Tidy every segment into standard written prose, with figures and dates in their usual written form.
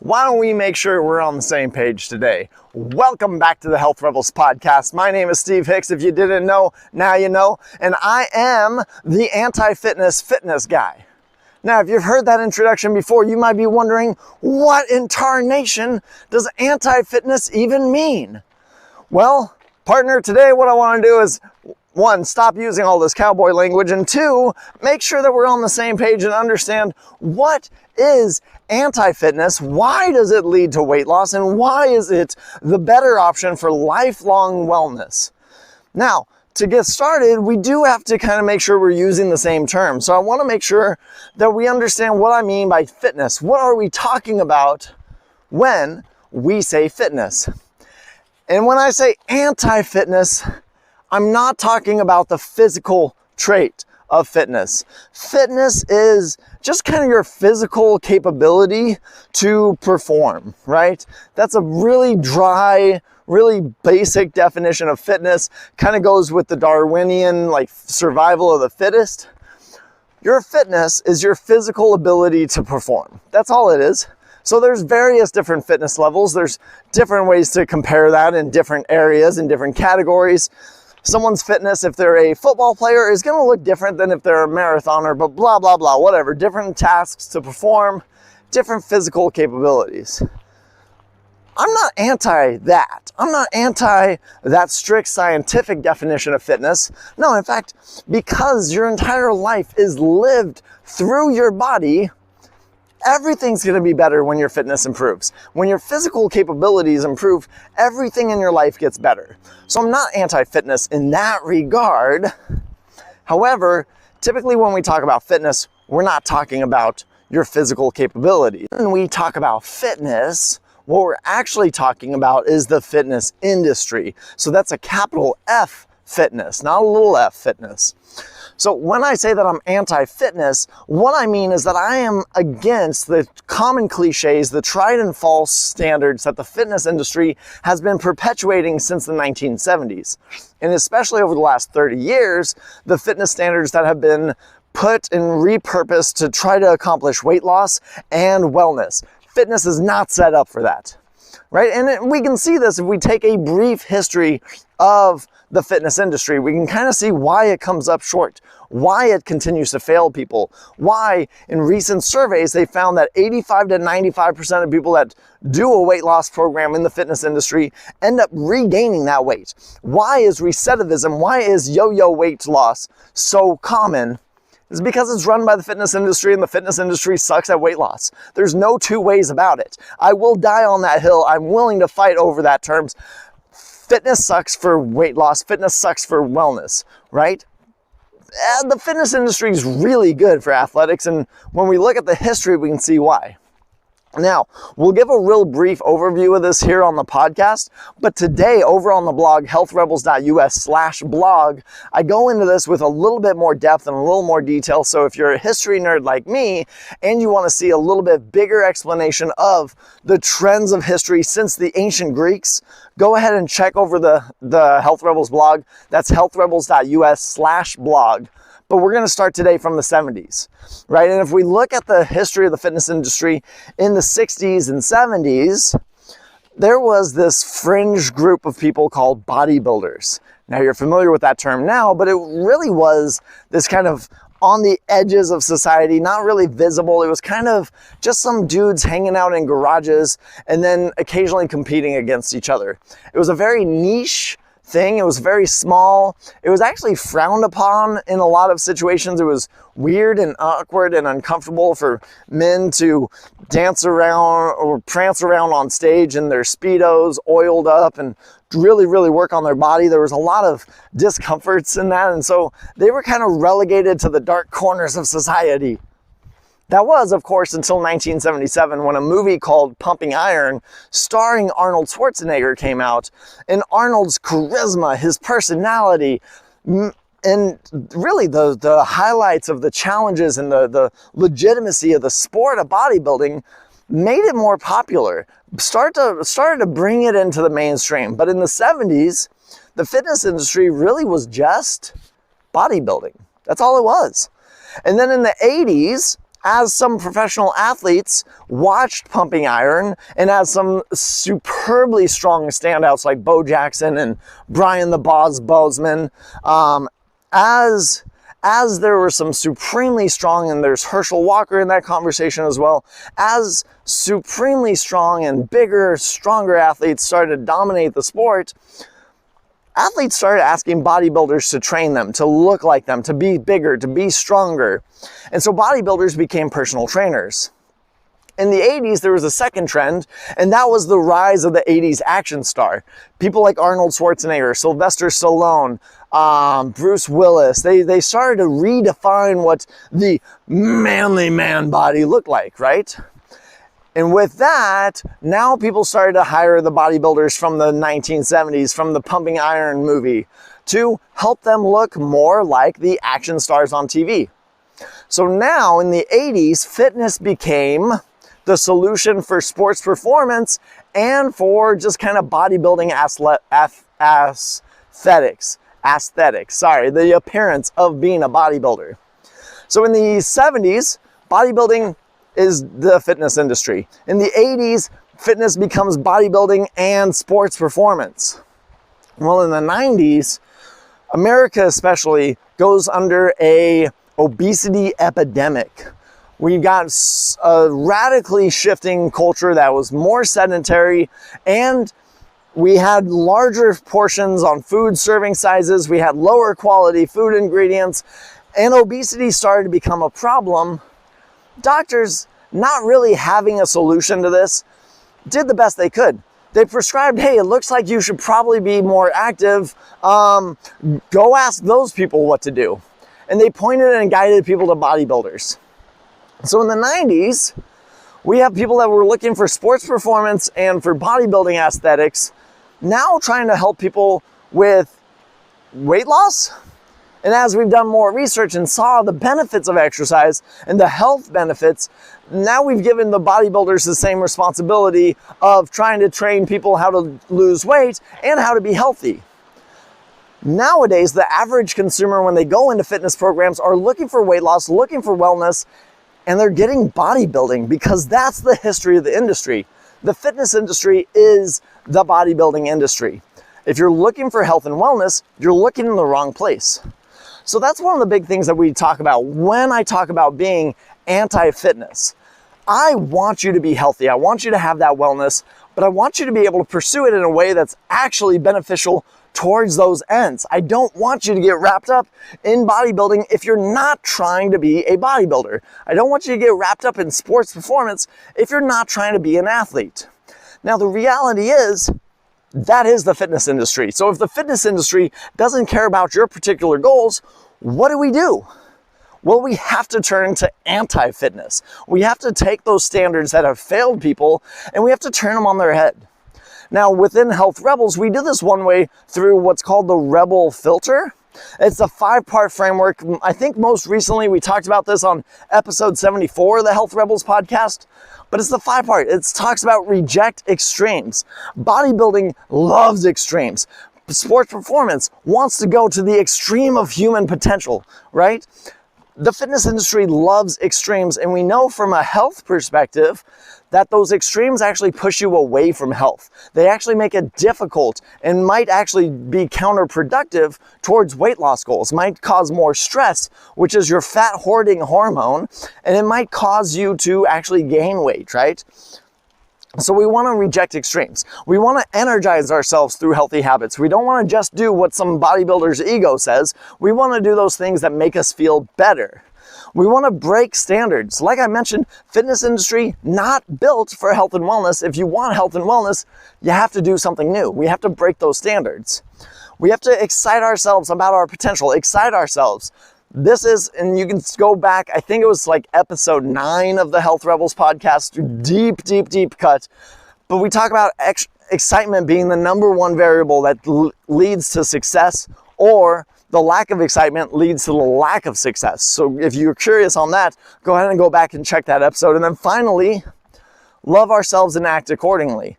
Why don't we make sure we're on the same page today? Welcome back to the Health Rebels podcast. My name is Steve Hicks. If you didn't know, now you know. And I am the anti-fitness guy. Now, if you've heard that introduction before, you might be wondering, what in tarnation does anti-fitness even mean? Well, partner, today what I want to do is, one, stop using all this cowboy language, and two, make sure that we're on the same page and understand what is anti-fitness, why does it lead to weight loss, and why is it the better option for lifelong wellness? Now, to get started, we do have to kind of make sure we're using the same term. So I want to make sure that we understand what I mean by fitness. What are we talking about when we say fitness? And when I say anti-fitness, I'm not talking about the physical trait of fitness. Fitness is just kind of your physical capability to perform, right? That's a really dry, really basic definition of fitness. Kind of goes with the Darwinian, like, survival of the fittest. Your fitness is your physical ability to perform. That's all it is. So there's various different fitness levels. There's different ways to compare that in different areas, in different categories. Someone's fitness, if they're a football player, is going to look different than if they're a marathoner, but blah, blah, blah, whatever. Different tasks to perform, different physical capabilities. I'm not anti that. I'm not anti that strict scientific definition of fitness. No, in fact, because your entire life is lived through your body, everything's going to be better when your fitness improves. When your physical capabilities improve, everything in your life gets better. So I'm not anti-fitness in that regard. However, typically when we talk about fitness, we're not talking about your physical capabilities. When we talk about fitness, what we're actually talking about is the fitness industry. So that's a capital F fitness, not a little f fitness. So when I say that I'm anti-fitness, what I mean is that I am against the common cliches, the tried and false standards that the fitness industry has been perpetuating since the 1970s. And especially over the last 30 years, the fitness standards that have been put and repurposed to try to accomplish weight loss and wellness. Fitness is not set up for that, right? And we can see this if we take a brief history of the fitness industry. We can kind of see why it comes up short, why it continues to fail people, why in recent surveys they found that 85 to 95% of people that do a weight loss program in the fitness industry end up regaining that weight. Why is recidivism, why is yo-yo weight loss so common? It's because it's run by the fitness industry, and the fitness industry sucks at weight loss. There's no two ways about it. I will die on that hill. I'm willing to fight over that terms. Fitness sucks for weight loss. Fitness sucks for wellness, right? The fitness industry is really good for athletics, and when we look at the history, we can see why. Now, we'll give a real brief overview of this here on the podcast, but today over on the blog, healthrebels.us/blog, I go into this with a little bit more depth and a little more detail. So if you're a history nerd like me and you want to see a little bit bigger explanation of the trends of history since the ancient Greeks, go ahead and check over the Health Rebels blog. That's healthrebels.us/blog. But we're going to start today from the 70s, right? And if we look at the history of the fitness industry in the 60s and 70s, there was this fringe group of people called bodybuilders. Now, you're familiar with that term now, but it really was this kind of on the edges of society, not really visible. It was kind of just some dudes hanging out in garages and then occasionally competing against each other. It was a very niche thing. It was very small. It was actually frowned upon in a lot of situations. It was weird and awkward and uncomfortable for men to dance around or prance around on stage in their Speedos, oiled up, and really, really work on their body. There was a lot of discomforts in that, and so they were kind of relegated to the dark corners of society. That was, of course, until 1977 when a movie called Pumping Iron, starring Arnold Schwarzenegger, came out. And Arnold's charisma, his personality, and really the highlights of the challenges and the legitimacy of the sport of bodybuilding made it more popular, started to bring it into the mainstream. But in the 70s, the fitness industry really was just bodybuilding. That's all it was. And then in the 80s, as some professional athletes watched pumping iron, and as some superbly strong standouts like Bo Jackson and Brian the Boz Bozeman, as there were some supremely strong, and there's Herschel Walker in that conversation as well, as supremely strong and bigger, stronger athletes started to dominate the sport, athletes started asking bodybuilders to train them, to look like them, to be bigger, to be stronger. And so bodybuilders became personal trainers. In the 80s, there was a second trend, and that was the rise of the 80s action star. People like Arnold Schwarzenegger, Sylvester Stallone, Bruce Willis. They started to redefine what the manly man body looked like, right? And with that, now people started to hire the bodybuilders from the 1970s, from the Pumping Iron movie, to help them look more like the action stars on TV. So now in the 80s, fitness became the solution for sports performance and for just kind of bodybuilding aesthetics, the appearance of being a bodybuilder. So in the 70s, bodybuilding is the fitness industry. In the 80s, fitness becomes bodybuilding and sports performance. Well, in the 90s, America especially goes under a obesity epidemic. We got a radically shifting culture that was more sedentary, and we had larger portions on food serving sizes, we had lower quality food ingredients, and obesity started to become a problem. Doctors, not really having a solution to this, did the best they could. They prescribed, hey, it looks like you should probably be more active. Go ask those people what to do. And they pointed and guided people to bodybuilders. So in the 90s, we have people that were looking for sports performance and for bodybuilding aesthetics, now trying to help people with weight loss. And as we've done more research and saw the benefits of exercise and the health benefits, now we've given the bodybuilders the same responsibility of trying to train people how to lose weight and how to be healthy. Nowadays, the average consumer, when they go into fitness programs, are looking for weight loss, looking for wellness, and they're getting bodybuilding because that's the history of the industry. The fitness industry is the bodybuilding industry. If you're looking for health and wellness, you're looking in the wrong place. So that's one of the big things that we talk about when I talk about being anti-fitness. I want you to be healthy. I want you to have that wellness, but I want you to be able to pursue it in a way that's actually beneficial towards those ends. I don't want you to get wrapped up in bodybuilding if you're not trying to be a bodybuilder. I don't want you to get wrapped up in sports performance if you're not trying to be an athlete. Now, the reality is, that is the fitness industry. So if the fitness industry doesn't care about your particular goals, what do? Well, we have to turn to anti-fitness. We have to take those standards that have failed people and we have to turn them on their head. Now, within Health Rebels, we do this one way through what's called the Rebel Filter. It's a 5-part framework. I think most recently we talked about this on episode 74 of the Health Rebels podcast, but it's the 5-part. It talks about reject extremes. Bodybuilding loves extremes. Sports performance wants to go to the extreme of human potential, right? The fitness industry loves extremes, and we know from a health perspective that those extremes actually push you away from health. They actually make it difficult and might actually be counterproductive towards weight loss goals, might cause more stress, which is your fat hoarding hormone, and it might cause you to actually gain weight, right? So we want to reject extremes. We want to energize ourselves through healthy habits. We don't want to just do what some bodybuilder's ego says. We want to do those things that make us feel better. We want to break standards. Like I mentioned, fitness industry, not built for health and wellness. If you want health and wellness, you have to do something new. We have to break those standards. We have to excite ourselves about our potential, excite ourselves. This is, and you can go back, I think it was like episode 9 of the Health Rebels podcast, deep cut. But we talk about excitement being the number one variable that leads to success, or the lack of excitement leads to the lack of success. So if you're curious on that, go ahead and go back and check that episode. And then finally, love ourselves and act accordingly.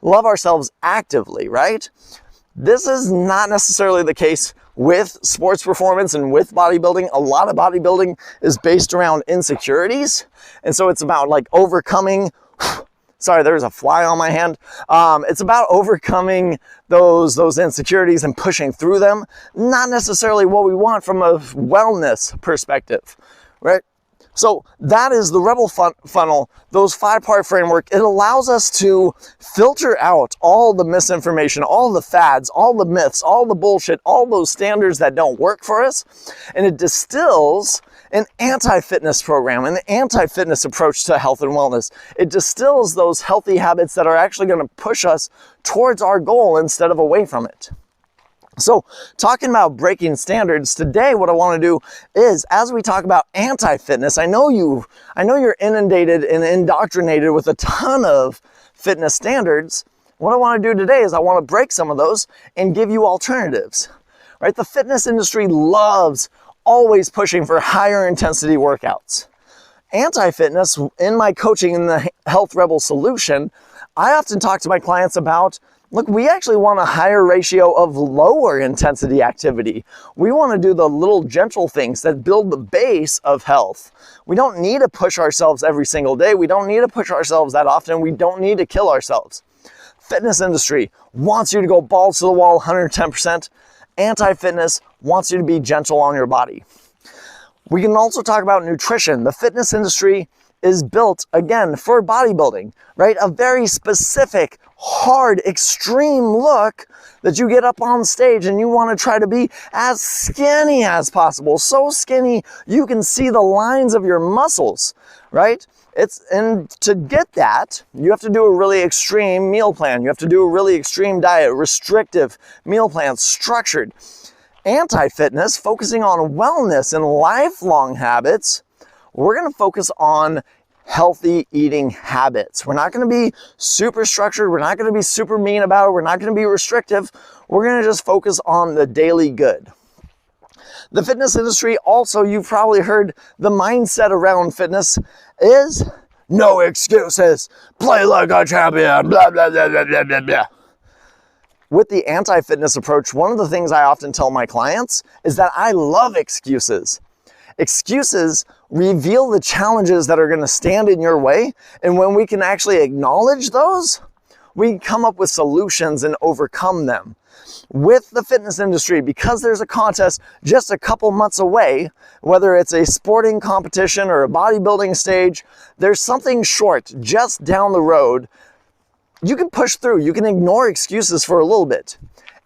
Love ourselves actively, right? This is not necessarily the case with sports performance and with bodybuilding. A lot of bodybuilding is based around insecurities. And so it's about like overcoming, sorry, there's a fly on my hand. It's about overcoming those insecurities and pushing through them. Not necessarily what we want from a wellness perspective, right? So that is the Rebel Funnel, those 5-part framework. It allows us to filter out all the misinformation, all the fads, all the myths, all the bullshit, all those standards that don't work for us. And it distills an anti-fitness program, an anti-fitness approach to health and wellness. It distills those healthy habits that are actually going to push us towards our goal instead of away from it. So talking about breaking standards, today what I want to do is, as we talk about anti-fitness, I know you're inundated and indoctrinated with a ton of fitness standards. What I want to do today is I want to break some of those and give you alternatives, right? The fitness industry loves always pushing for higher intensity workouts. Anti-fitness, in my coaching in the Health Rebel solution, I often talk to my clients about, look, we actually want a higher ratio of lower intensity activity. We want to do the little gentle things that build the base of health. We don't need to push ourselves every single day. We don't need to push ourselves that often. We don't need to kill ourselves. Fitness industry wants you to go balls to the wall 110%. Anti-fitness wants you to be gentle on your body. We can also talk about nutrition. The fitness industry is built, again, for bodybuilding, right? A very specific, hard, extreme look that you get up on stage and you want to try to be as skinny as possible. So skinny you can see the lines of your muscles, right? And to get that, you have to do a really extreme meal plan. You have to do a really extreme diet, restrictive meal plans, structured. Anti-fitness, focusing on wellness and lifelong habits, we're going to focus on healthy eating habits. We're not going to be super structured. We're not going to be super mean about it. We're not going to be restrictive. We're going to just focus on the daily good. The fitness industry also, you've probably heard the mindset around fitness is no excuses, play like a champion, blah, blah, blah, blah, blah, blah, blah. With the anti-fitness approach, one of the things I often tell my clients is that I love excuses. Excuses reveal the challenges that are going to stand in your way, and when we can actually acknowledge those, we can come up with solutions and overcome them. With the fitness industry, because there's a contest just a couple months away, whether it's a sporting competition or a bodybuilding stage, there's something short just down the road. You can push through, you can ignore excuses for a little bit.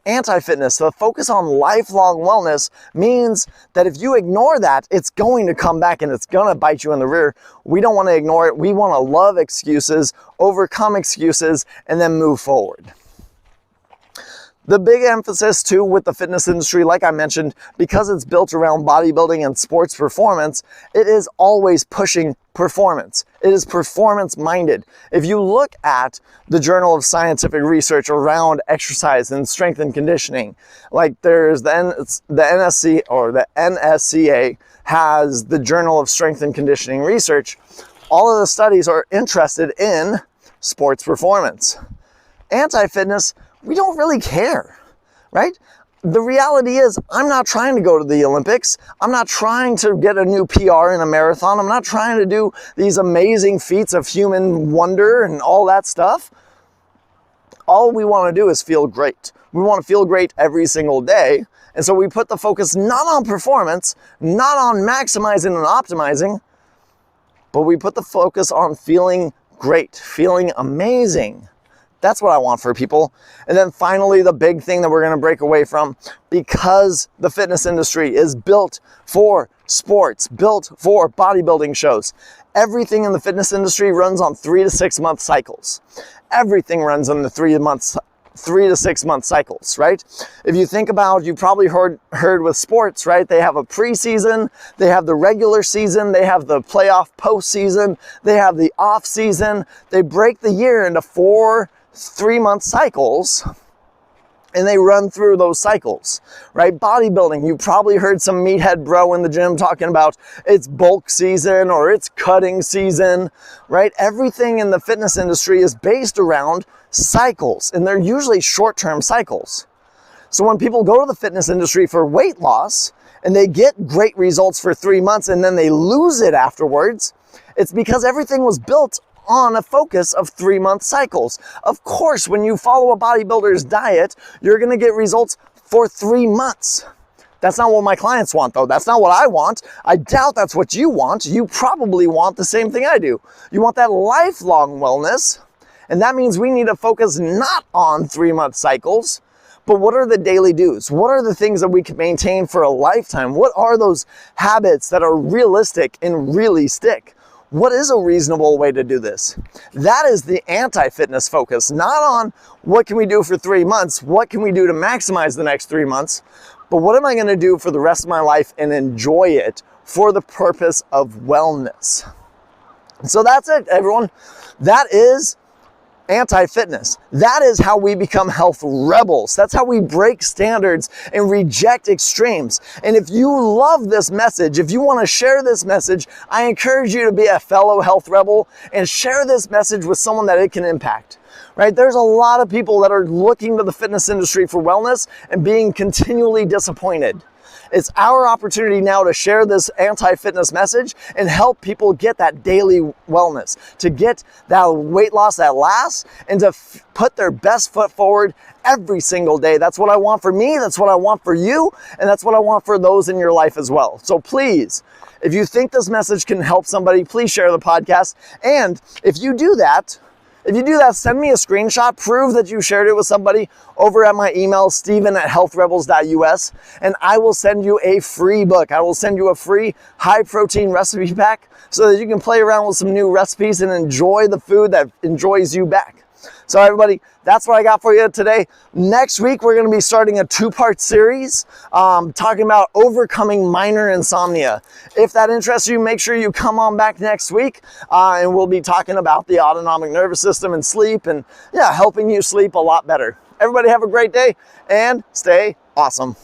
Anti-fitness, the focus on lifelong wellness, means that if you ignore that, it's going to come back and it's going to bite you in the rear. We don't want to ignore it. We want to love excuses, overcome excuses, and then move forward. The big emphasis too with the fitness industry, like I mentioned, because it's built around bodybuilding and sports performance, it is always pushing performance. It is performance minded. If you look at the Journal of Scientific Research around exercise and strength and conditioning, like there's the NSC or the NSCA has the Journal of Strength and Conditioning Research. All of the studies are interested in sports performance. Anti-fitness, we don't really care, right? The reality is, I'm not trying to go to the Olympics. I'm not trying to get a new PR in a marathon. I'm not trying to do these amazing feats of human wonder and all that stuff. All we want to do is feel great. We want to feel great every single day. And so we put the focus not on performance, not on maximizing and optimizing, but we put the focus on feeling great, feeling amazing. That's what I want for people. And then finally, the big thing that we're going to break away from, because the fitness industry is built for sports, built for bodybuilding shows. Everything in the fitness industry runs on 3 to 6 month cycles. Everything runs on the 3 to 6 month cycles, right? If you think about, you probably heard with sports, right? They have a preseason, they have the regular season, they have the playoff postseason, they have the off season. They break the year into 4 3-month cycles, and they run through those cycles, right? Bodybuilding, you probably heard some meathead bro in the gym talking about it's bulk season or it's cutting season, right? Everything in the fitness industry is based around cycles, and they're usually short-term cycles. So when people go to the fitness industry for weight loss and they get great results for 3 months and then they lose it afterwards, it's because everything was built on a focus of 3-month cycles. Of course, when you follow a bodybuilder's diet, you're gonna get results for 3 months. That's not what my clients want though. That's not what I want. I doubt that's what you want. You probably want the same thing I do. You want that lifelong wellness. And that means we need to focus not on 3-month cycles, but what are the daily do's? What are the things that we can maintain for a lifetime? What are those habits that are realistic and really stick? What is a reasonable way to do this? That is the anti-fitness focus, not on what can we do for 3 months, what can we do to maximize the next 3 months, but what am I gonna do for the rest of my life and enjoy it for the purpose of wellness. So that's it, everyone. That is anti-fitness. That is how we become health rebels. That's how we break standards and reject extremes. And if you love this message, if you want to share this message, I encourage you to be a fellow health rebel and share this message with someone that it can impact. Right? There's a lot of people that are looking to the fitness industry for wellness and being continually disappointed. It's our opportunity now to share this anti-fitness message and help people get that daily wellness, to get that weight loss that lasts, and to put their best foot forward every single day. That's what I want for me, that's what I want for you, and that's what I want for those in your life as well. So please, if you think this message can help somebody, please share the podcast. And if you do that, send me a screenshot, prove that you shared it with somebody over at my email, steven@healthrebels.us, and I will send you a free book. I will send you a free high protein recipe pack so that you can play around with some new recipes and enjoy the food that enjoys you back. So everybody, that's what I got for you today. Next week, we're gonna be starting a 2-part series talking about overcoming minor insomnia. If that interests you, make sure you come on back next week and we'll be talking about the autonomic nervous system and sleep and helping you sleep a lot better. Everybody have a great day and stay awesome.